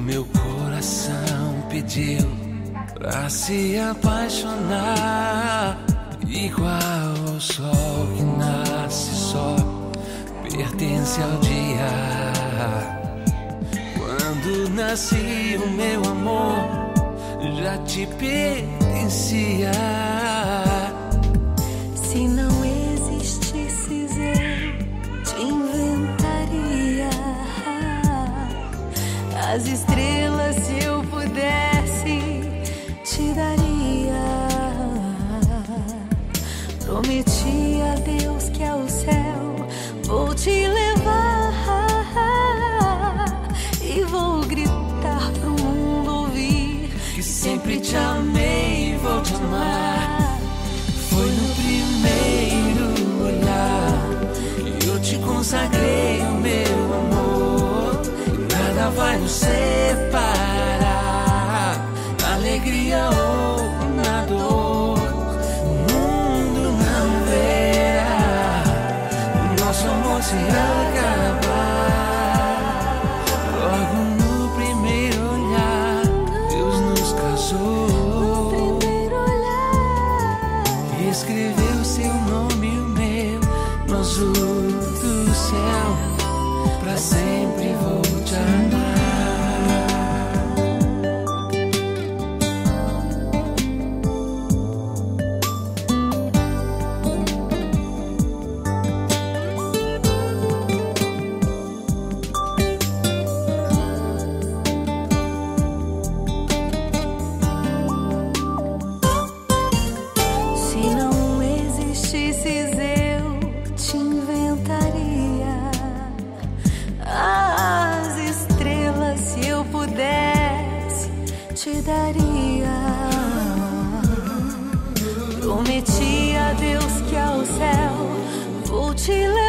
meu coração pediu pra se apaixonar, igual ao sol que nasce só, pertence ao dia. Quando nasci o meu amor já te pertencia. Se não existisses eu te inventaria. As estrelas, se eu pudesse, te daria. Prometi a Deus que ao céu vou te levar e vou gritar pro mundo ouvir que sempre te amei e vou te amar. Foi no primeiro olhar que eu te consagrei o meu amor. Nada vai nos separar, na alegria ou na dor. O mundo não verá o nosso amor se acabar. Logo no primeiro olhar, Deus nos casou. Escreveu seu nome e o meu no azul do céu. Pra sempre vou te amar. Te daria. Prometi a Deus que ao céu vou te levar